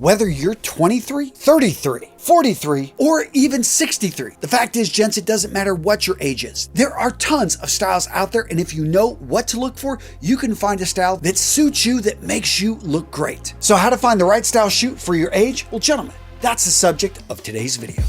Whether you're 23, 33, 43, or even 63. The fact is, gents, it doesn't matter what your age is. There are tons of styles out there, and if you know what to look for, you can find a style that suits you, that makes you look great. So how to find the right style shoe for your age? Well, gentlemen, that's the subject of today's video.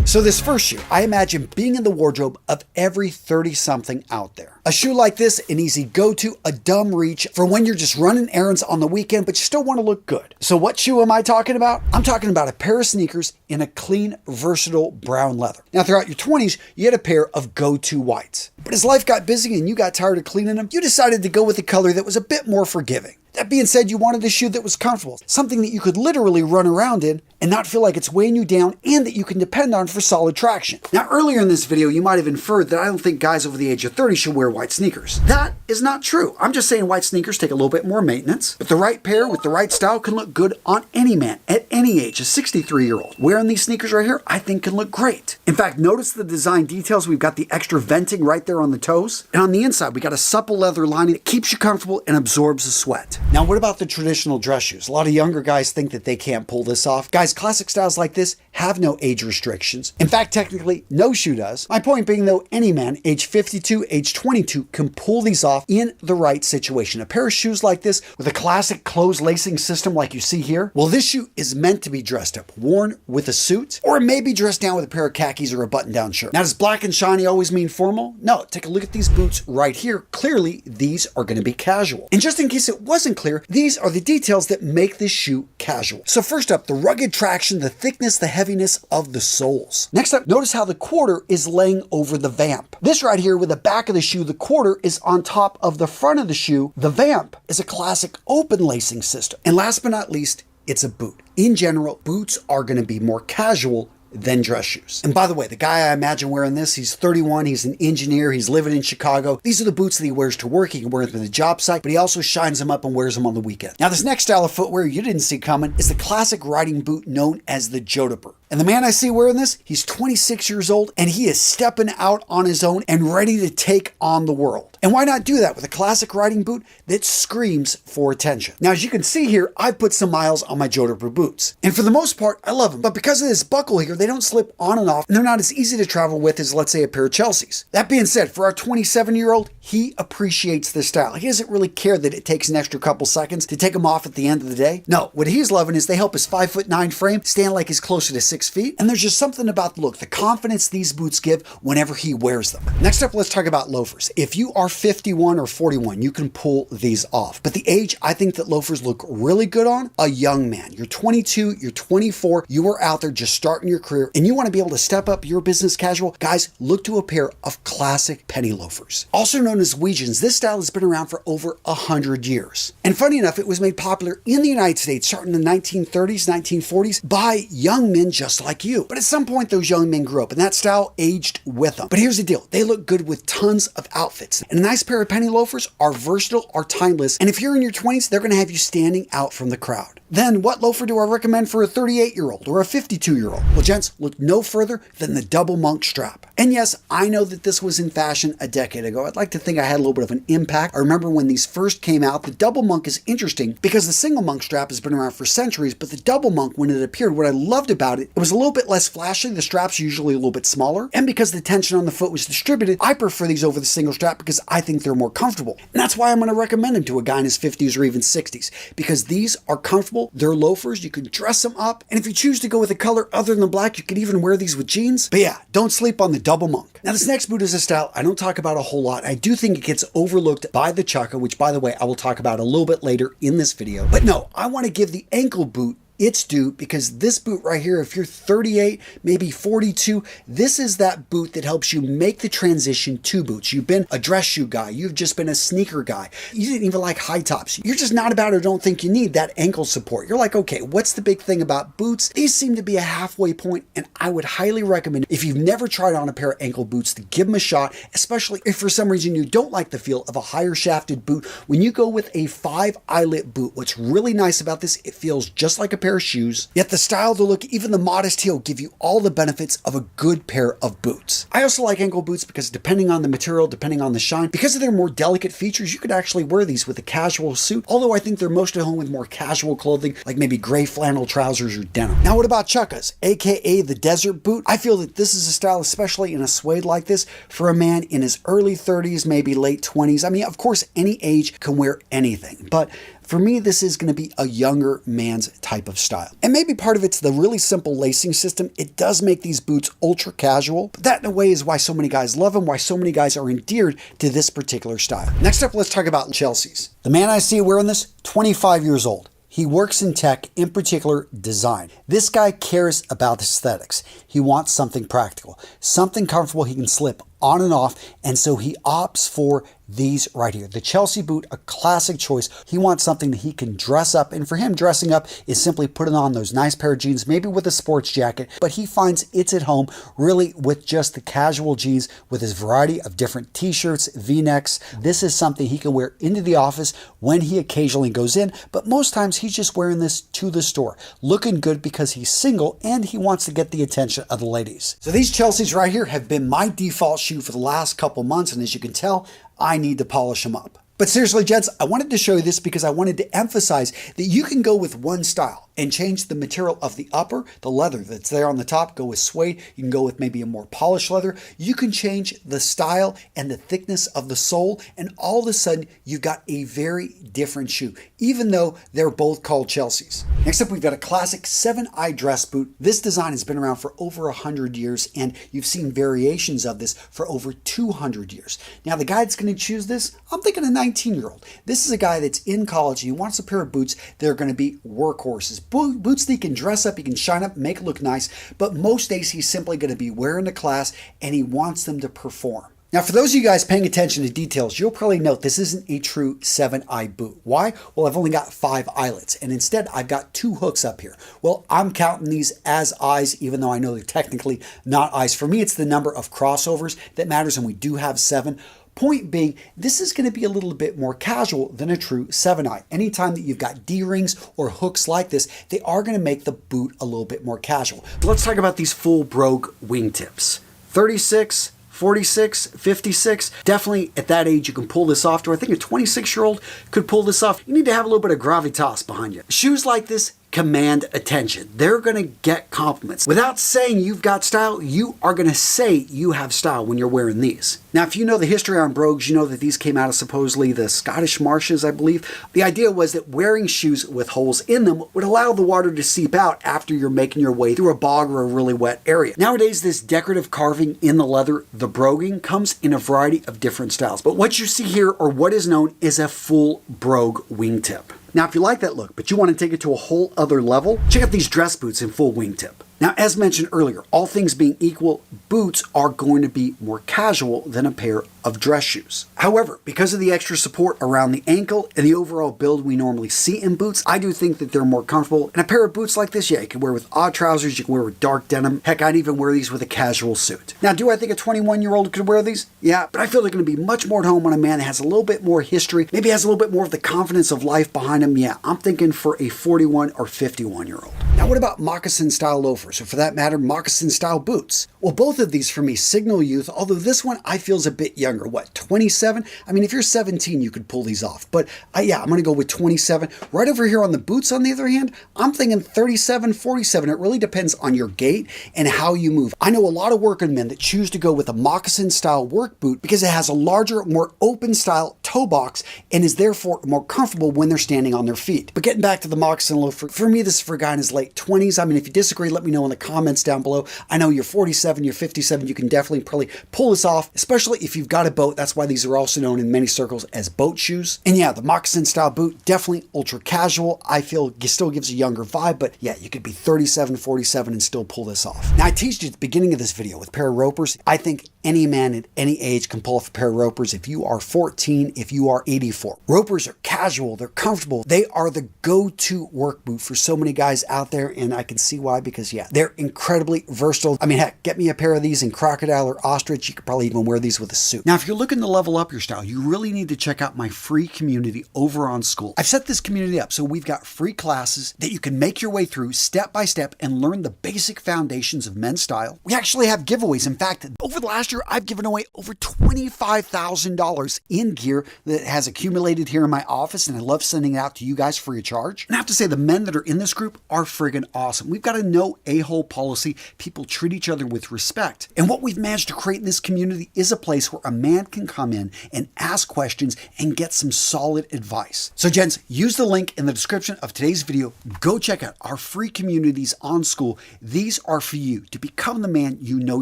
So this first shoe, I imagine being in the wardrobe of every 30-something out there. A shoe like this, an easy go-to, a dumb reach for when you're just running errands on the weekend, but you still want to look good. So what shoe am I talking about? I'm talking about a pair of sneakers in a clean, versatile brown leather. Now, throughout your 20s, you had a pair of go-to whites. But as life got busy and you got tired of cleaning them, you decided to go with a color that was a bit more forgiving. That being said, you wanted a shoe that was comfortable, something that you could literally run around in and not feel like it's weighing you down, and that you can depend on for solid traction. Now, earlier in this video, you might have inferred that I don't think guys over the age of 30 should wear white sneakers. That is not true. I'm just saying white sneakers take a little bit more maintenance, but the right pair with the right style can look good on any man at any age. A 63-year-old wearing these sneakers right here, I think can look great. In fact, notice the design details. We've got the extra venting right there on the toes, and on the inside, we got a supple leather lining that keeps you comfortable and absorbs the sweat. Now, what about the traditional dress shoes? A lot of younger guys think that they can't pull this off. Guys, classic styles like this have no age restrictions. In fact, technically, no shoe does. My point being, though, any man age 52, age 22 can pull these off in the right situation. A pair of shoes like this with a classic closed lacing system like you see here, well, this shoe is meant to be dressed up, worn with a suit, or maybe dressed down with a pair of khakis or a button-down shirt. Now, does black and shiny always mean formal? No, take a look at these boots right here. Clearly, these are going to be casual. And just in case it wasn't clear, these are the details that make this shoe casual. So first up, the rugged traction, the thickness, the heaviness of the soles. Next up, notice how the quarter is laying over the vamp. This right here with the back of the shoe, the quarter is on top of the front of the shoe. The vamp is a classic open lacing system. And last but not least, it's a boot. In general, boots are going to be more casual than dress shoes. And by the way, the guy I imagine wearing this, he's 31, he's an engineer, he's living in Chicago. These are the boots that he wears to work. He can wear them to the job site, but he also shines them up and wears them on the weekend. Now, this next style of footwear you didn't see coming is the classic riding boot known as the Jodhpur. And the man I see wearing this, he's 26 years old, and he is stepping out on his own and ready to take on the world. And why not do that with a classic riding boot that screams for attention? Now, as you can see here, I've put some miles on my Jodhpur boots. And for the most part, I love them. But because of this buckle here, they don't slip on and off, and they're not as easy to travel with as, let's say, a pair of Chelseas. That being said, for our 27-year-old, he appreciates this style. He doesn't really care that it takes an extra couple seconds to take them off at the end of the day. No, what he's loving is they help his 5'9" frame stand like he's closer to 6 feet. And there's just something about the look, the confidence these boots give whenever he wears them. Next up, let's talk about loafers. If you are 51 or 41, you can pull these off. But the age I think that loafers look really good on, a young man. You're 22, you're 24, you are out there just starting your career, and you want to be able to step up your business casual. Guys, look to a pair of classic penny loafers. Also known as Weegens, this style has been around for over 100 years. And funny enough, it was made popular in the United States starting in the 1930s, 1940s by young men just like you. But at some point, those young men grew up and that style aged with them. But here's the deal. They look good with tons of outfits. And a nice pair of penny loafers are versatile, are timeless. And if you're in your 20s, they're going to have you standing out from the crowd. Then what loafer do I recommend for a 38-year-old or a 52-year-old? Well, gents, look no further than the double monk strap. And yes, I know that this was in fashion a decade ago. I'd like to think I had a little bit of an impact. I remember when these first came out. The double monk is interesting because the single monk strap has been around for centuries, but the double monk, when it appeared, what I loved about it, it was a little bit less flashy. The straps are usually a little bit smaller. And because the tension on the foot was distributed, I prefer these over the single strap because I think they're more comfortable. And that's why I'm going to recommend them to a guy in his 50s or even 60s, because these are comfortable. They're loafers. You can dress them up. And if you choose to go with a color other than black, you can even wear these with jeans. But yeah, don't sleep on the double monk. Now, this next boot is a style I don't talk about a whole lot. I do think it gets overlooked by the Chukka, which, by the way, I will talk about a little bit later in this video. But no, I want to give the ankle boot its due, because this boot right here, if you're 38, maybe 42, this is that boot that helps you make the transition to boots. You've been a dress shoe guy. You've just been a sneaker guy. You didn't even like high tops. You're just not about it or don't think you need that ankle support. You're like, okay, what's the big thing about boots? These seem to be a halfway point, and I would highly recommend, if you've never tried on a pair of ankle boots, to give them a shot, especially if for some reason you don't like the feel of a higher shafted boot. When you go with a 5 eyelet boot, what's really nice about this, it feels just like a pair pair of shoes, yet the style, the look, even the modesty will give you all the benefits of a good pair of boots. I also like ankle boots because depending on the material, depending on the shine, because of their more delicate features, you could actually wear these with a casual suit, although I think they're most at home with more casual clothing, like maybe gray flannel trousers or denim. Now what about Chukkas, aka the desert boot? I feel that this is a style, especially in a suede like this, for a man in his early 30s, maybe late 20s. I mean, of course, any age can wear anything, but for me, this is going to be a younger man's type of style. And maybe part of it's the really simple lacing system. It does make these boots ultra casual, but that in a way is why so many guys love them, why so many guys are endeared to this particular style. Next up, let's talk about Chelsea's. The man I see wearing this, 25 years old. He works in tech, in particular design. This guy cares about aesthetics. He wants something practical, something comfortable he can slip on and off, and so he opts for these right here. The Chelsea boot, a classic choice. He wants something that he can dress up, and for him, dressing up is simply putting on those nice pair of jeans, maybe with a sports jacket, but he finds it's at home really with just the casual jeans with his variety of different t-shirts, v-necks. This is something he can wear into the office when he occasionally goes in, but most times he's just wearing this to the store, looking good because he's single and he wants to get the attention of the ladies. So these Chelsea's right here have been my default shoe for the last couple months, and as you can tell, I need to polish them up. But seriously, gents, I wanted to show you this because I wanted to emphasize that you can go with one style and change the material of the upper, the leather that's there on the top, go with suede. You can go with maybe a more polished leather. You can change the style and the thickness of the sole, and all of a sudden, you've got a very different shoe, even though they're both called Chelsea's. Next up, we've got a classic 7-eye dress boot. This design has been around for over 100 years, and you've seen variations of this for over 200 years. Now, the guy that's going to choose this, I'm thinking a 19-year-old. This is a guy that's in college, and he wants a pair of boots that are going to be workhorses. Boots that he can dress up, he can shine up, make it look nice, but most days he's simply going to be wearing to class, and he wants them to perform. Now, for those of you guys paying attention to details, you'll probably note this isn't a true 7-eye boot. Why? Well, I've only got 5 eyelets, and instead I've got 2 hooks up here. Well, I'm counting these as eyes, even though I know they're technically not eyes. For me, it's the number of crossovers that matters, and we do have 7. Point being, this is going to be a little bit more casual than a true 7-eye. Anytime that you've got D-rings or hooks like this, they are going to make the boot a little bit more casual. But let's talk about these full Brogue wingtips. 36, 46, 56. Definitely at that age you can pull this off. I think a 26-year-old could pull this off. You need to have a little bit of gravitas behind you. Shoes like this command attention. They're going to get compliments. Without saying you've got style, you are going to say you have style when you're wearing these. Now, if you know the history on Brogues, you know that these came out of supposedly the Scottish marshes, I believe. The idea was that wearing shoes with holes in them would allow the water to seep out after you're making your way through a bog or a really wet area. Nowadays, this decorative carving in the leather, the broguing, comes in a variety of different styles. But what you see here, or what is known, is a full Brogue wingtip. Now, if you like that look, but you want to take it to a whole other level, check out these dress boots in full wingtip. Now, as mentioned earlier, all things being equal, boots are going to be more casual than a pair of dress shoes. However, because of the extra support around the ankle and the overall build we normally see in boots, I do think that they're more comfortable. And a pair of boots like this, yeah, you can wear with odd trousers, you can wear with dark denim. Heck, I'd even wear these with a casual suit. Now, do I think a 21-year-old could wear these? Yeah, but I feel they're going to be much more at home on a man that has a little bit more history, maybe has a little bit more of the confidence of life behind him. Yeah, I'm thinking for a 41 or 51-year-old. Now, what about moccasin-style loafers, or for that matter, moccasin-style boots? Well, both of these for me signal youth, although this one I feel is a bit younger. What, 27? I mean, if you're 17, you could pull these off. But yeah, I'm going to go with 27. Right over here on the boots, on the other hand, I'm thinking 37, 47. It really depends on your gait and how you move. I know a lot of working men that choose to go with a moccasin-style work boot because it has a larger, more open-style toe box and is therefore more comfortable when they're standing on their feet. But getting back to the moccasin loafer, for me, this is for a guy in his late 20s. I mean, if you disagree, let me know in the comments down below. I know you're 47, you're 57, you can definitely probably pull this off, especially if you've got a boat. That's why these are also known in many circles as boat shoes. And yeah, the moccasin style boot, definitely ultra casual. I feel it still gives a younger vibe, but yeah, you could be 37, 47 and still pull this off. Now, I teased you at the beginning of this video with a pair of ropers. I think any man at any age can pull off a pair of ropers if you are 14, if you are 84. Ropers are casual, they're comfortable, they are the go-to work boot for so many guys out there. there, and I can see why, because yeah, they're incredibly versatile. I mean, heck, get me a pair of these in crocodile or ostrich. You could probably even wear these with a suit. Now, if you're looking to level up your style, you really need to check out my free community over on School. I've set this community up so we've got free classes that you can make your way through step by step and learn the basic foundations of men's style. We actually have giveaways. In fact, over the last year, I've given away over $25,000 in gear that has accumulated here in my office, and I love sending it out to you guys free of charge. And I have to say, the men that are in this group are friggin' awesome. We've got a no a-hole policy. People treat each other with respect. And what we've managed to create in this community is a place where a man can come in and ask questions and get some solid advice. So gents, use the link in the description of today's video. Go check out our free communities on School. These are for you to become the man you know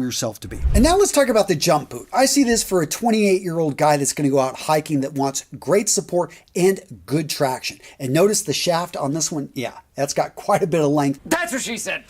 yourself to be. And now let's talk about the jump boot. I see this for a 28-year-old guy that's going to go out hiking that wants great support and good traction. And notice the shaft on this one, yeah, that's got quite a bit of length. That's what she said.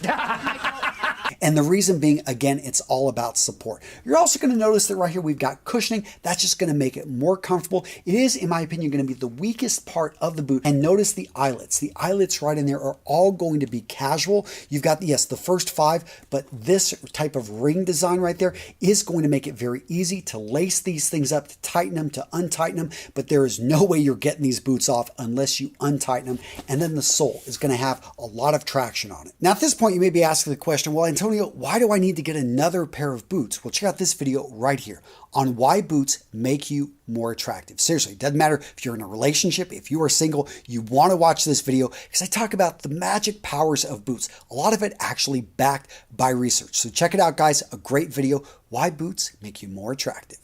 And the reason being, again, it's all about support. You're also going to notice that right here we've got cushioning. That's just going to make it more comfortable. It is, in my opinion, going to be the weakest part of the boot. And notice the eyelets. The eyelets right in there are all going to be casual. You've got, yes, the first 5, but this type of ring design right there is going to make it very easy to lace these things up, to tighten them, to untighten them. But there is no way you're getting these boots off unless you untighten them. And then the sole is going to have a lot of traction on it. Now, at this point, you may be asking the question, well, Antonio, why do I need to get another pair of boots? Well, check out this video right here on why boots make you more attractive. Seriously, it doesn't matter if you're in a relationship, if you are single, you want to watch this video because I talk about the magic powers of boots. A lot of it actually backed by research. So check it out, guys. A great video, why boots make you more attractive.